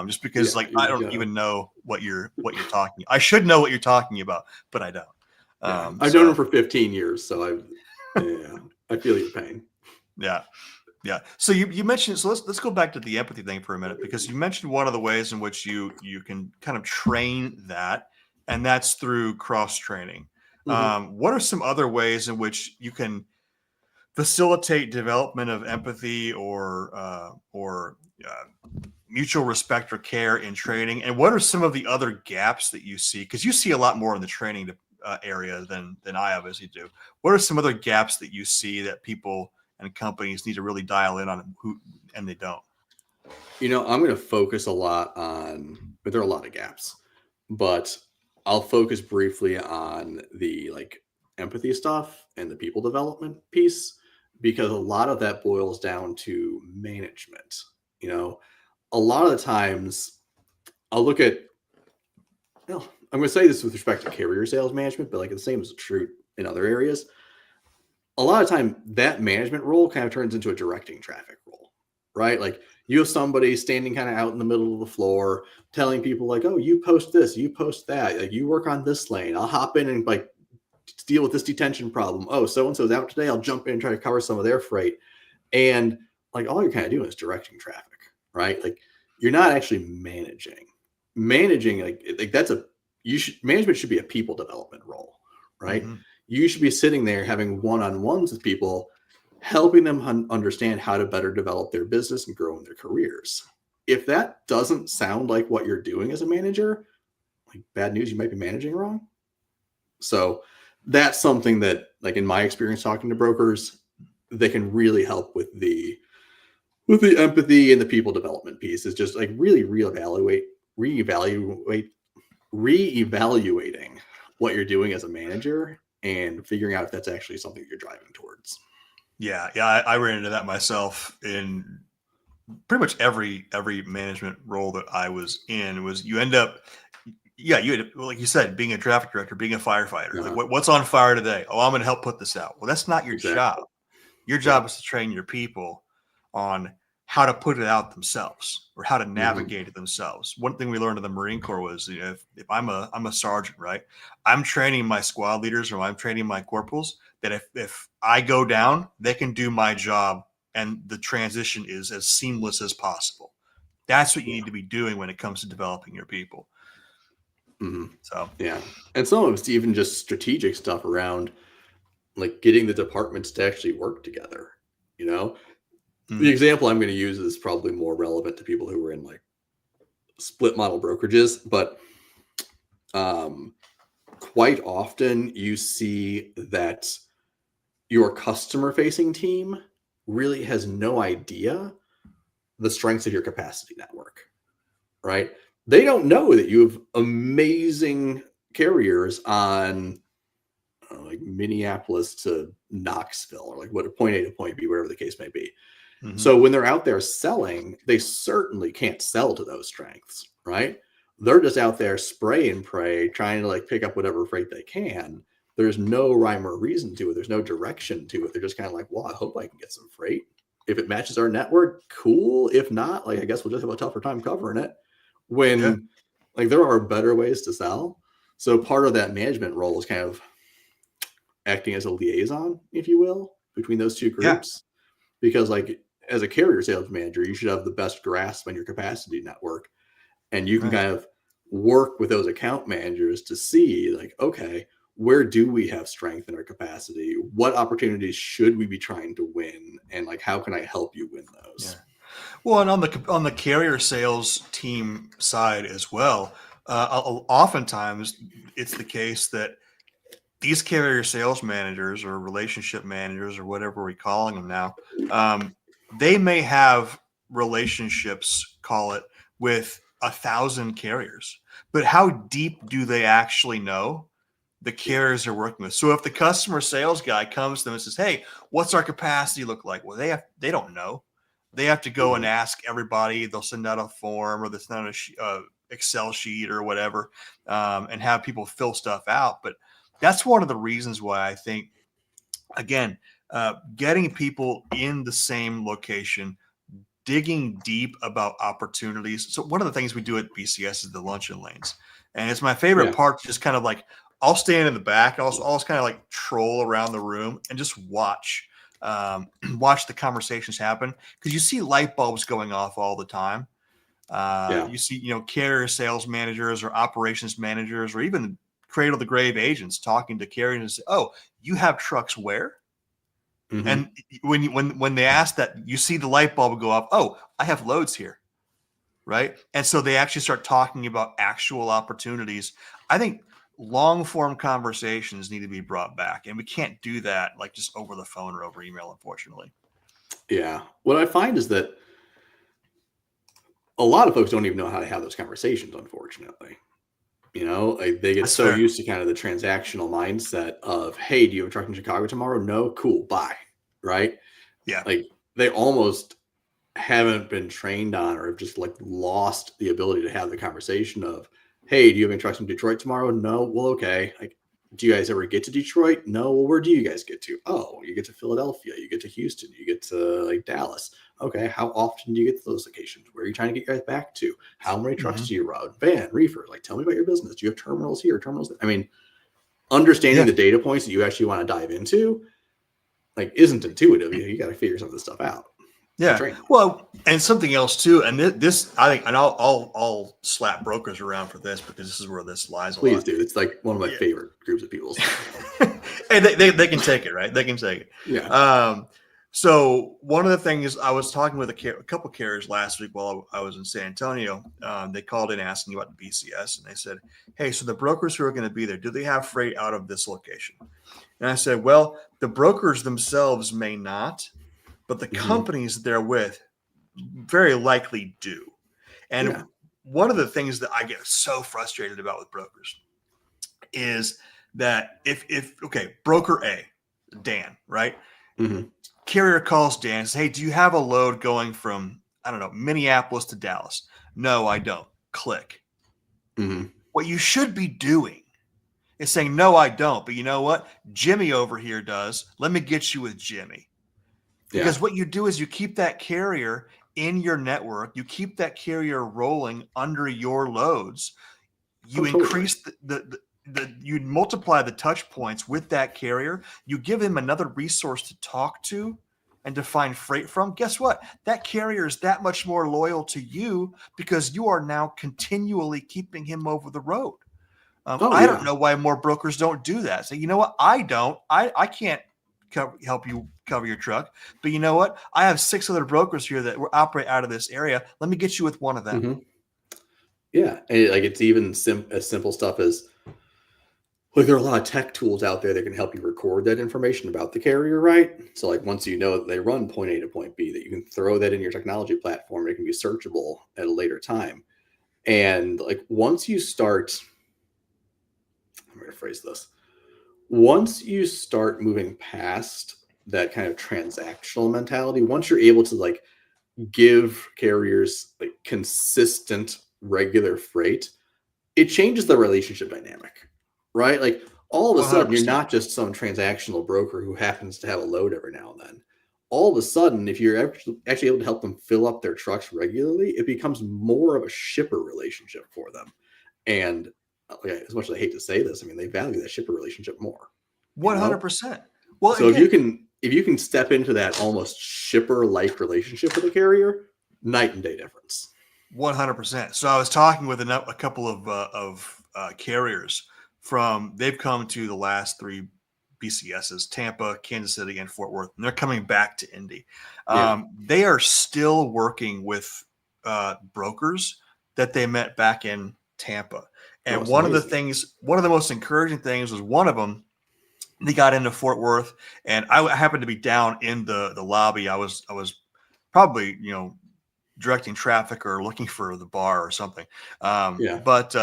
Speaker 1: Just because I don't even know what you're talking. I should know what you're talking about, but I don't.
Speaker 2: I've known him for 15 years, so I feel your pain.
Speaker 1: Yeah. So you mentioned, so let's go back to the empathy thing for a minute, because you mentioned one of the ways in which you can kind of train that, and that's through cross training. What are some other ways in which you can facilitate development of empathy or mutual respect or care in training? And what are some of the other gaps that you see? Because you see a lot more in the training area than I obviously do. What are some other gaps that you see that people and companies need to really dial in on, and they don't?
Speaker 2: I'm going to focus a lot on, but there are a lot of gaps, but I'll focus briefly on the like empathy stuff and the people development piece, because a lot of that boils down to management. A lot of the times I'll look at, I'm going to say this with respect to carrier sales management, but like the same is true in other areas. A lot of time that management role kind of turns into a directing traffic role, right? Like you have somebody standing kind of out in the middle of the floor telling people like, oh, you post this, you post that, like you work on this lane. I'll hop in and like deal with this detention problem. Oh, so-and-so's out today. I'll jump in and try to cover some of their freight. And like all you're kind of doing is directing traffic, right? Like you're not actually managing. Managing like that's management should be a people development role, right? You should be sitting there having one-on-ones with people, helping them understand how to better develop their business and grow in their careers. If that doesn't sound like what you're doing as a manager, like bad news, you might be managing wrong. So that's something that, like in my experience talking to brokers, they can really help with the empathy and the people development piece, is just like really reevaluating what you're doing as a manager and figuring out if that's actually something you're driving towards.
Speaker 1: Yeah. I ran into that myself in pretty much every management role that I was in. Was you end up, you had, like you said, being a traffic director, being a firefighter. Like what's on fire today? Oh, I'm going to help put this out. Well, that's not your job. Your job is to train your people on how to put it out themselves, or how to navigate it themselves. One thing we learned in the Marine Corps was, if I'm a sergeant, right, I'm training my squad leaders, or I'm training my corporals, that if I go down, they can do my job, and the transition is as seamless as possible. That's what you need to be doing when it comes to developing your people. So
Speaker 2: and some of it's even just strategic stuff around like getting the departments to actually work together. The example I'm going to use is probably more relevant to people who are in like split model brokerages, but quite often you see that your customer facing team really has no idea the strengths of your capacity network, right? They don't know that you have amazing carriers on like Minneapolis to Knoxville, or like what point A to point B, whatever the case may be.
Speaker 1: Mm-hmm.
Speaker 2: So when they're out there selling, they certainly can't sell to those strengths, right? They're just out there spray and pray, trying to like pick up whatever freight they can. There's no rhyme or reason to it. There's no direction to it. They're just kind of like, well, I hope I can get some freight. If it matches our network, cool. If not, like, I guess we'll just have a tougher time covering it. When like there are better ways to sell. So part of that management role is kind of acting as a liaison, if you will, between those two groups. Because like as a carrier sales manager, you should have the best grasp on your capacity network. And you can kind of work with those account managers to see like, okay, where do we have strength in our capacity? What opportunities should we be trying to win? And like, how can I help you win those?
Speaker 1: Yeah. Well, and on the carrier sales team side as well, oftentimes it's the case that these carrier sales managers or relationship managers or whatever we're calling them now, they may have relationships, call it, with 1,000 carriers, but how deep do they actually know the carriers they're working with? So if the customer sales guy comes to them and says, "Hey, what's our capacity look like?" Well, they don't know. They have to go and ask everybody. They'll send out a form or they'll send out a Excel sheet or whatever, and have people fill stuff out. But that's one of the reasons why I think, again, getting people in the same location, digging deep about opportunities. So one of the things we do at BCS is the luncheon lanes, and it's my favorite part. Just kind of like I'll stand in the back, I'll kind of like troll around the room and just watch the conversations happen, because you see light bulbs going off all the time. You see, carrier sales managers or operations managers or even cradle to grave agents talking to carriers and say, "Oh, you have trucks where?" And when they ask that, you see the light bulb go off. "Oh, I have loads here." Right. And so they actually start talking about actual opportunities. I think long form conversations need to be brought back, and we can't do that like just over the phone or over email, unfortunately.
Speaker 2: Yeah. What I find is that a lot of folks don't even know how to have those conversations, unfortunately. Like they get
Speaker 1: That's
Speaker 2: so
Speaker 1: fair.
Speaker 2: used to kind of the transactional mindset of, "Hey, do you have a truck in Chicago tomorrow?" "No." "Cool, bye." Right?
Speaker 1: Yeah.
Speaker 2: Like they almost haven't been trained on, or have just like lost the ability to have the conversation of, "Hey, do you have any trucks in Detroit tomorrow?" "No." "Well, okay. Like, do you guys ever get to Detroit?" "No." "Well, where do you guys get to?" "Oh, you get to Philadelphia, you get to Houston, you get to like Dallas." "Okay. How often do you get to those locations? Where are you trying to get you guys back to? How many trucks do you route? Van, reefer? Like, tell me about your business. Do you have terminals here, terminals there?" I mean, understanding the data points that you actually want to dive into, like, isn't intuitive. You got to figure some of this stuff out.
Speaker 1: Yeah.
Speaker 2: Train them.
Speaker 1: Well, and something else too, and this I think, and I'll slap brokers around for this because this is where this lies a
Speaker 2: Please
Speaker 1: lot.
Speaker 2: do. It's like one of my favorite groups of people.
Speaker 1: And they can take it, right? They can take it.
Speaker 2: Yeah.
Speaker 1: So one of the things, I was talking with a couple carriers last week while I was in San Antonio. They called in asking about the BCS, and they said, "Hey, so the brokers who are going to be there, do they have freight out of this location?" And I said, "Well, the brokers themselves may not, but the companies they're with very likely do." And one of the things that I get so frustrated about with brokers is that if okay, broker A, Dan, right? Carrier calls Dan and says, "Hey, do you have a load going from, I don't know, Minneapolis to Dallas?" "No, I don't." Click. What you should be doing is saying, "No, I don't. But you know what? Jimmy over here does. Let me get you with Jimmy." Because what you do is you keep that carrier in your network. You keep that carrier rolling under your loads. You increase you multiply the touch points with that carrier. You give him another resource to talk to and to find freight from. Guess what? That carrier is that much more loyal to you because you are now continually keeping him over the road. I don't know why more brokers don't do that. Say, "You know what? I don't. I can't help you cover your truck. But you know what? I have 6 other brokers here that operate out of this area. Let me get you with one of them."
Speaker 2: Yeah. And like it's even as simple stuff as, like, there are a lot of tech tools out there that can help you record that information about the carrier, right? So like once you know that they run point A to point B, that you can throw that in your technology platform, it can be searchable at a later time. And like once you start, I'm going to phrase this. once you start moving past that kind of transactional mentality, once you're able to like give carriers like consistent regular freight, it changes the relationship dynamic, right? Like all of a sudden, you're
Speaker 1: 100%.
Speaker 2: not just some transactional broker who happens to have a load every now and then. All of a sudden, if you're actually able to help them fill up their trucks regularly, it becomes more of a shipper relationship for them. And as much as I hate to say this, I mean, they value that shipper relationship more, you know?
Speaker 1: 100%. Well,
Speaker 2: So
Speaker 1: again,
Speaker 2: if you can step into that almost shipper-like relationship with a carrier, night and day difference.
Speaker 1: 100%. So I was talking with a couple of carriers they've come to the last three BCSs, Tampa, Kansas City, and Fort Worth, and they're coming back to Indy.
Speaker 2: Yeah.
Speaker 1: They are still working with brokers that they met back in Tampa.
Speaker 2: Oh,
Speaker 1: And
Speaker 2: it's
Speaker 1: one of
Speaker 2: amazing.
Speaker 1: the most encouraging things was one of them, they got into Fort Worth, and I happened to be down in the lobby. I was probably, directing traffic or looking for the bar or something.
Speaker 2: Yeah.
Speaker 1: But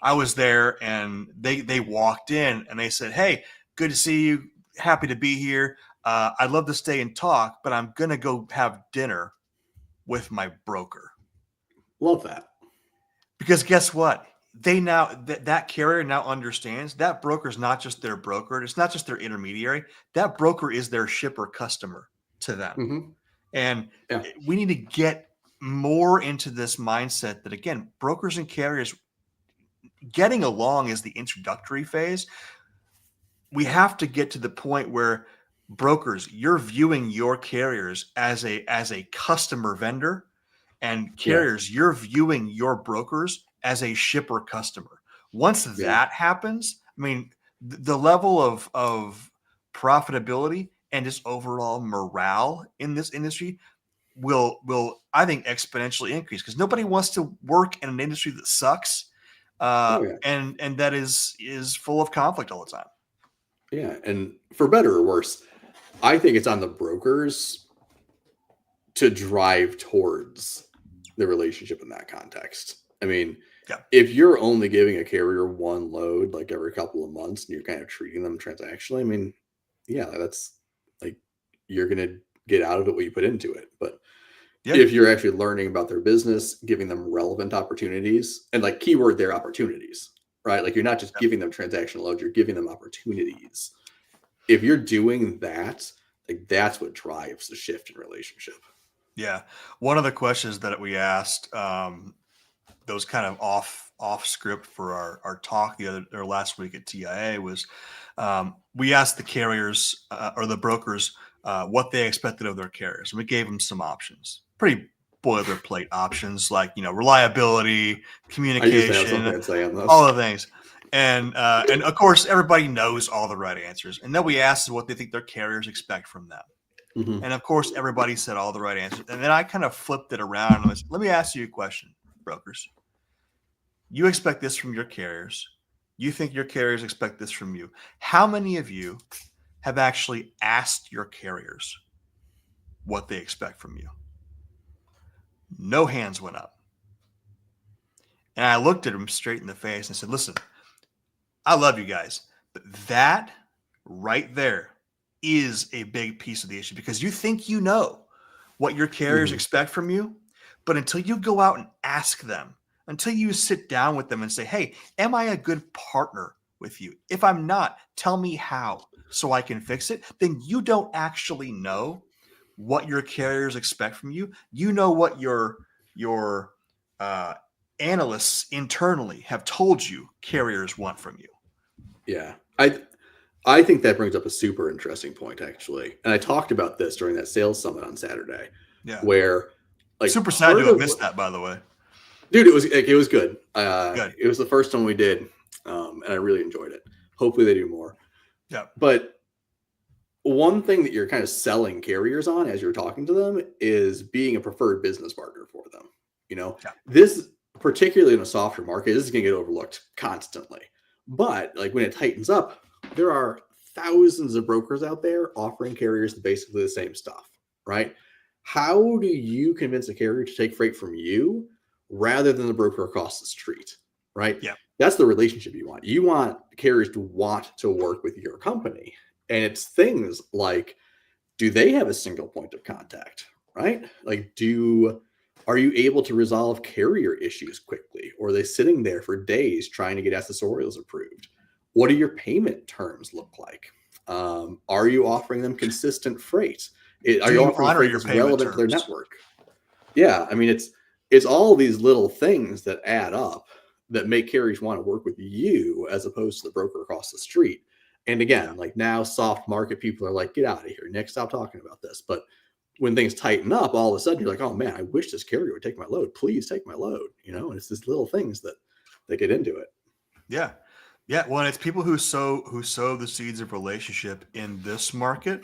Speaker 1: I was there, and they walked in and they said, "Hey, good to see you. Happy to be here. I'd love to stay and talk, but I'm gonna go have dinner with my broker."
Speaker 2: Love that.
Speaker 1: Because guess what? They now that carrier now understands that broker is not just their broker. It's not just their intermediary. That broker is their shipper customer to them.
Speaker 2: Mm-hmm.
Speaker 1: And
Speaker 2: Yeah.
Speaker 1: we need to get more into this mindset that, again, brokers and carriers getting along is the introductory phase. We have to get to the point where brokers, you're viewing your carriers as a customer vendor, and
Speaker 2: Yeah.
Speaker 1: carriers, you're viewing your brokers as a shipper customer. Once
Speaker 2: Yeah.
Speaker 1: that happens, I mean, the level of profitability and just overall morale in this industry will I think exponentially increase, because nobody wants to work in an industry that sucks,
Speaker 2: Oh yeah.
Speaker 1: and that is full of conflict all the time.
Speaker 2: Yeah. And for better or worse, I think it's on the brokers to drive towards the relationship in that context. I mean,
Speaker 1: Yeah,
Speaker 2: if you're only giving a carrier one load like every couple of months and you're kind of treating them transactionally, I mean, yeah, that's like you're going to get out of it what you put into it. But
Speaker 1: yeah,
Speaker 2: if you're actually learning about their business, giving them relevant opportunities, and like keyword their opportunities, right? Like you're not just
Speaker 1: yeah,
Speaker 2: giving them transactional loads, you're giving them opportunities. If you're doing that, like that's what drives the shift in relationship.
Speaker 1: yeah. One of the questions that we asked, those kind of off script for our talk the other or last week at TIA, was we asked the carriers or the brokers what they expected of their carriers, and we gave them some options, pretty boilerplate options, like reliability,
Speaker 2: I used to have something
Speaker 1: communication,
Speaker 2: I'd say on
Speaker 1: all
Speaker 2: this.
Speaker 1: the things. And of course, everybody knows all the right answers. And then we asked what they think their carriers expect from them.
Speaker 2: Mm-hmm.
Speaker 1: And of course, everybody said all the right answers. And then I kind of flipped it around and said, let me ask you a question, brokers. You expect this from your carriers. You think your carriers expect this from you. How many of you have actually asked your carriers what they expect from you? No hands went up. And I looked at them straight in the face and said, listen, I love you guys, but that right there is a big piece of the issue, because you think you know what your carriers
Speaker 2: Mm-hmm.
Speaker 1: expect from you, but until you go out and ask them, until you sit down with them and say, hey, am I a good partner with you? If I'm not, tell me how so I can fix it. Then you don't actually know what your carriers expect from you. You know what your uh, analysts internally have told you carriers want from you.
Speaker 2: Yeah. I think that brings up a super interesting point, actually. And I talked about this during that sales summit on Saturday,
Speaker 1: Yeah.
Speaker 2: where like
Speaker 1: Super sad to
Speaker 2: part
Speaker 1: have
Speaker 2: of
Speaker 1: missed
Speaker 2: what,
Speaker 1: that, by the way.
Speaker 2: dude, it was good.
Speaker 1: Good.
Speaker 2: It was the first one we did, and I really enjoyed it. Hopefully they do more.
Speaker 1: Yeah.
Speaker 2: But one thing that you're kind of selling carriers on as you're talking to them is being a preferred business partner for them.
Speaker 1: Yeah.
Speaker 2: This, particularly in a softer market, this is going to get overlooked constantly. But like when it tightens up, there are thousands of brokers out there offering carriers basically the same stuff, right? How do you convince a carrier to take freight from you rather than the broker across the street, right?
Speaker 1: Yeah.
Speaker 2: That's the relationship you want. You want carriers to want to work with your company. And it's things like, do they have a single point of contact, right? Like, are you able to resolve carrier issues quickly? Or are they sitting there for days trying to get accessorials approved? What do your payment terms look like? Are you offering them consistent freight? Are
Speaker 1: Do
Speaker 2: you
Speaker 1: you
Speaker 2: offering
Speaker 1: honor
Speaker 2: freight
Speaker 1: your
Speaker 2: that's
Speaker 1: payment
Speaker 2: relevant to their
Speaker 1: terms?
Speaker 2: network? Yeah, I mean, it's all these little things that add up that make carriers want to work with you as opposed to the broker across the street. And again, like now, soft market people are like, get out of here, Nick, stop talking about this. But when things tighten up, all of a sudden you're like, oh man, I wish this carrier would take my load. Please take my load. And it's these little things that get into it.
Speaker 1: Yeah. Yeah. Well, it's people who sow the seeds of relationship in this market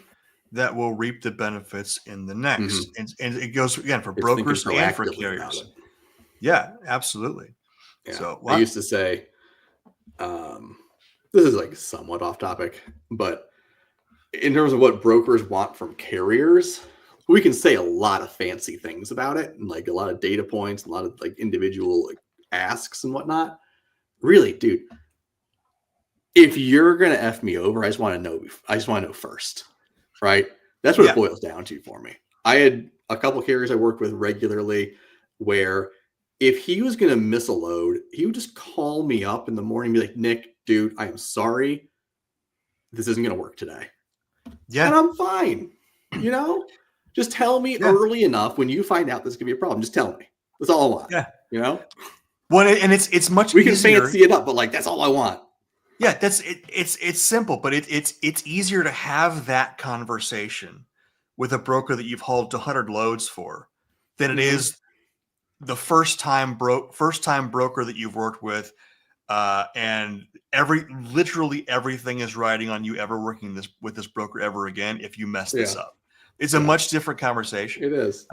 Speaker 1: that will reap the benefits in the next.
Speaker 2: Mm-hmm.
Speaker 1: And it goes again for
Speaker 2: It's thinking
Speaker 1: brokers and for
Speaker 2: proactively about it.
Speaker 1: carriers. Yeah, absolutely.
Speaker 2: Yeah.
Speaker 1: So
Speaker 2: I used to say, this is like somewhat off topic, but in terms of what brokers want from carriers, we can say a lot of fancy things about it and like a lot of data points, and a lot of like individual like asks and whatnot. Really, dude, if you're gonna F me over, I just want to know first, right? That's what it boils down to for me. I had a couple of carriers I worked with regularly where if he was gonna miss a load, he would just call me up in the morning and be like, Nick, dude, I am sorry. This isn't gonna work today.
Speaker 1: yeah.
Speaker 2: And I'm fine. Just tell me early enough when you find out this could be a problem. Just tell me. That's all I want.
Speaker 1: Yeah. Well, and it's much
Speaker 2: we
Speaker 1: easier.
Speaker 2: can fancy it up, but like that's all I want.
Speaker 1: Yeah, that's it. It's simple, but it's easier to have that conversation with a broker that you've hauled 100 loads for than it is the first time broker that you've worked with, and literally everything is riding on you ever working with this broker ever again if you mess this up. It's a much different conversation.
Speaker 2: It is.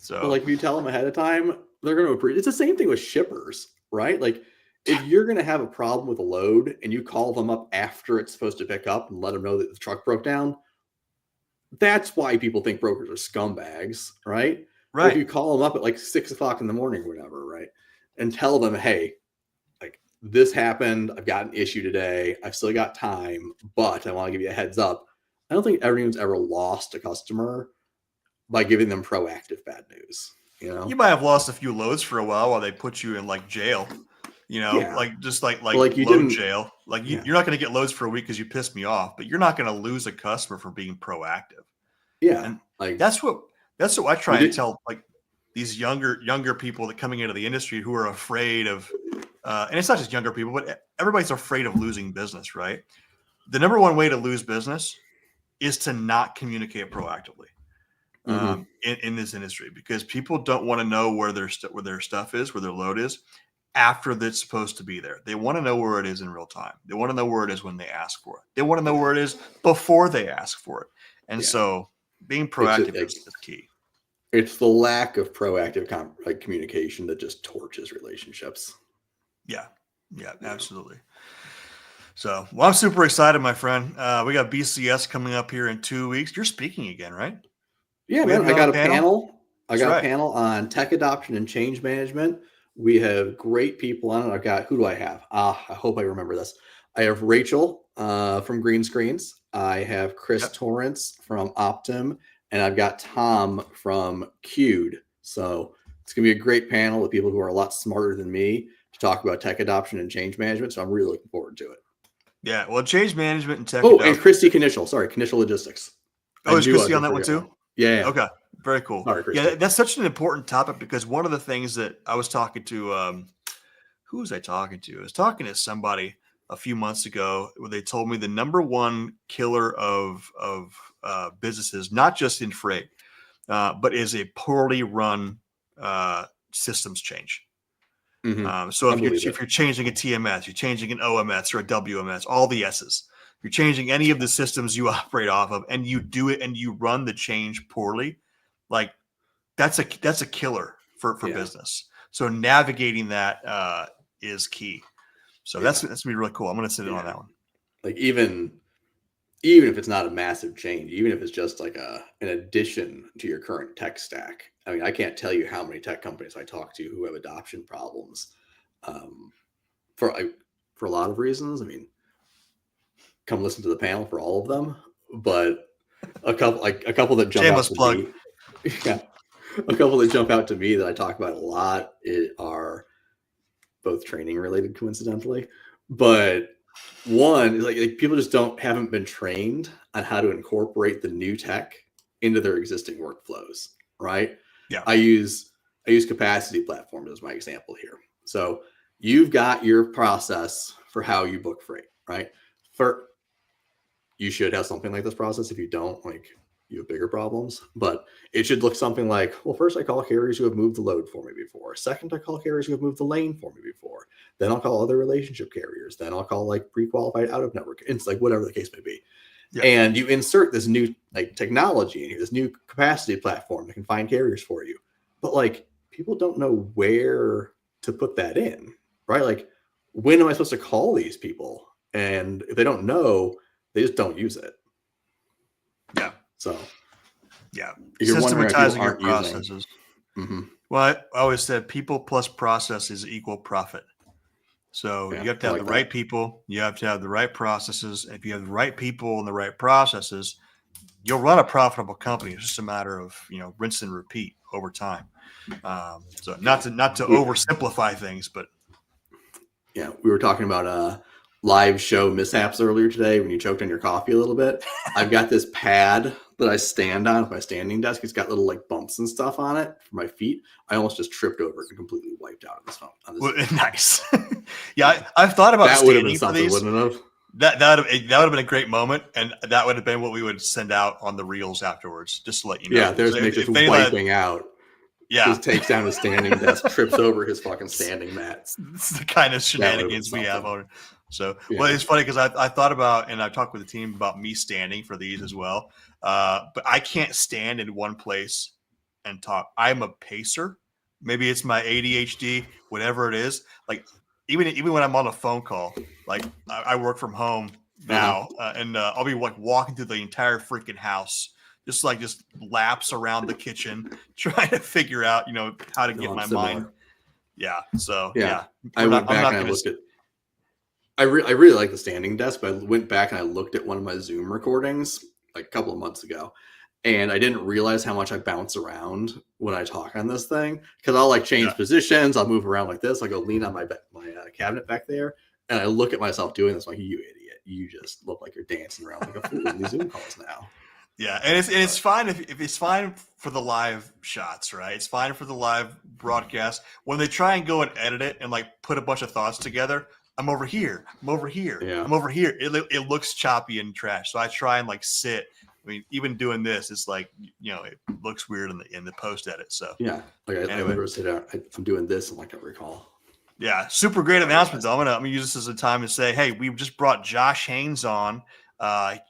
Speaker 1: So
Speaker 2: but like if you tell them ahead of time, they're going to appreciate. It's the same thing with shippers, right? Like if you're going to have a problem with a load and you call them up after it's supposed to pick up and let them know that the truck broke down, that's why people think brokers are scumbags, right?
Speaker 1: Right.
Speaker 2: Or if you call them up at like 6 o'clock in the morning or whatever, right? And tell them, hey, like this happened. I've got an issue today. I've still got time, but I want to give you a heads up. I don't think anyone's ever lost a customer by giving them proactive bad news.
Speaker 1: You might have lost a few loads for a while they put you in like jail. Like just like load jail. Like you're not going to get loads for a week because you pissed me off, but you're not going to lose a customer for being proactive.
Speaker 2: Yeah,
Speaker 1: and
Speaker 2: like
Speaker 1: that's what I try to tell like these younger people that coming into the industry who are afraid of, and it's not just younger people, but everybody's afraid of losing business. Right? The number one way to lose business is to not communicate proactively. In this industry, because people don't want to know where their stuff is, where their load is after that's supposed to be there. They want to know where it is in real time. They want to know where it is when they ask for it. They want to know where it is before they ask for it. And so being proactive is key.
Speaker 2: It's the lack of proactive communication that just torches relationships.
Speaker 1: Yeah, absolutely. So, well, I'm super excited, my friend. We got BCS coming up here in 2 weeks. You're speaking again, right?
Speaker 2: Yeah, man. I got a panel. I got a panel on tech adoption and change management. We have great people on it. Who do I have? I hope I remember this. I have Rachel from Green Screens. I have Chris Torrance from Optum, and I've got Tom from Q'd. So it's going to be a great panel with people who are a lot smarter than me to talk about tech adoption and change management. So I'm really looking forward to it.
Speaker 1: Yeah, well, change management and tech.
Speaker 2: And Christy Knischel. Sorry, Knischel Logistics.
Speaker 1: Is Christy on that one too?
Speaker 2: Yeah.
Speaker 1: Okay. Very cool.
Speaker 2: Sorry,
Speaker 1: yeah, that's such an important topic because one of the things that I was talking to, who was I talking to? I was talking to somebody a few months ago where they told me the number one killer of businesses, not just in freight, but is a poorly run systems change. So if you're changing a TMS, you're changing an OMS or a WMS, all the S's. If you're changing any of the systems you operate off of, and you do it and you run the change poorly, like that's a killer for business. So navigating that is key. So that's gonna be really cool. I'm gonna sit in on that one.
Speaker 2: Like even if it's not a massive change, even if it's just like an addition to your current tech stack. I mean, I can't tell you how many tech companies I talk to who have adoption problems. for a lot of reasons. I mean, come listen to the panel for all of them, but a couple that jump
Speaker 1: Shameless
Speaker 2: out to
Speaker 1: plug.
Speaker 2: me. Yeah. A couple that jump out to me that I talk about a lot are both training related, coincidentally. But one is like people just haven't been trained on how to incorporate the new tech into their existing workflows, right?
Speaker 1: Yeah.
Speaker 2: I use capacity platforms as my example here. So you've got your process for how you book freight, right? You should have something like this process. If you don't, like, you have bigger problems. But it should look something like, well, first I call carriers who have moved the load for me before. Second, I call carriers who have moved the lane for me before. Then I'll call other relationship carriers. Then I'll call like pre-qualified out of network. It's like whatever the case may be. Yeah. And you insert this new like technology in here, this new capacity platform that can find carriers for you. But like people don't know where to put that in, right? Like, when am I supposed to call these people? And if they don't know, they just don't use it.
Speaker 1: Yeah.
Speaker 2: So,
Speaker 1: yeah.
Speaker 2: Systematizing
Speaker 1: your processes. Well, I always said people plus process is equal profit. So you have to have the right people. You have to have the right processes. If you have the right people and the right processes, you'll run a profitable company. It's just a matter of, rinse and repeat over time. So not to oversimplify things, but
Speaker 2: yeah, we were talking about live show mishaps earlier today when you choked on your coffee a little bit. I've got this pad that I stand on with my standing desk. It's got little like bumps and stuff on it for my feet. I almost just tripped over it and completely wiped out on this phone.
Speaker 1: Well, nice. Yeah, I've thought about
Speaker 2: that would have been
Speaker 1: for
Speaker 2: something,
Speaker 1: these.
Speaker 2: Wouldn't it have?
Speaker 1: That would have been a great moment, and that would have been what we would send out on the reels afterwards, just to let you know.
Speaker 2: Yeah, there's Nick just wiping out.
Speaker 1: Yeah,
Speaker 2: just takes down his standing desk, trips over his fucking standing mat.
Speaker 1: This is the kind of shenanigans we have on it. So, yeah. Well, it's funny because I thought about, and I talked with the team about me standing for these as well. But I can't stand in one place and talk. I'm a pacer. Maybe it's my ADHD, whatever it is. Like even when I'm on a phone call, like I work from home now, and I'll be like walking through the entire freaking house. Just laps around the kitchen, trying to figure out, how to get my mind. Yeah. So yeah.
Speaker 2: I went back and I looked at. I really like the standing desk, but I went back and I looked at one of my Zoom recordings like a couple of months ago, and I didn't realize how much I bounce around when I talk on this thing because I'll like change positions, I'll move around like this, I'll go lean on my cabinet back there, and I look at myself doing this like, you idiot, you just look like you're dancing around like a fool in these Zoom calls now.
Speaker 1: Yeah, and it's fine if it's fine for the live shots, right? It's fine for the live broadcast. When they try and go and edit it and like put a bunch of thoughts together, I'm over here, I'm over here, I'm over here. It looks choppy and trash. So I try and like sit. I mean, even doing this, it's like it looks weird in the post edit. So
Speaker 2: yeah, like I literally sit down. I'm doing this and like I recall.
Speaker 1: Yeah, super great announcement though. I'm gonna use this as a time to say, hey, we just brought Josh Haynes on.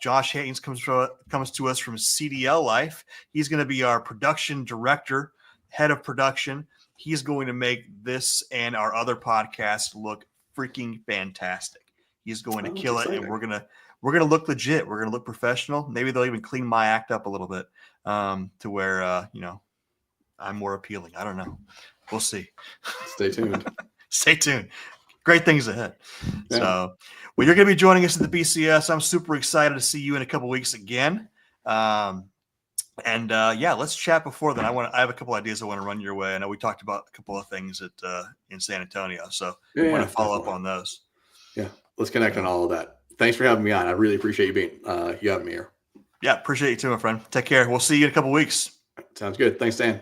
Speaker 1: Josh Haynes comes to us from CDL Life. He's going to be our production director, head of production. He's going to make this and our other podcasts look freaking fantastic. He's going to kill it, and we're gonna look legit. We're gonna look professional. Maybe they'll even clean my act up a little bit to where I'm more appealing. I don't know. We'll see.
Speaker 2: Stay tuned.
Speaker 1: Stay tuned. Great things ahead. Yeah. So, well, you're going to be joining us at the BCS. I'm super excited to see you in a couple of weeks again. Let's chat before then. I have a couple ideas I want to run your way. I know we talked about a couple of things in San Antonio, so I want to follow up on those.
Speaker 2: Yeah, let's connect on all of that. Thanks for having me on. I really appreciate you having me here.
Speaker 1: Yeah, appreciate you too, my friend. Take care. We'll see you in a couple of weeks.
Speaker 2: Sounds good. Thanks, Dan.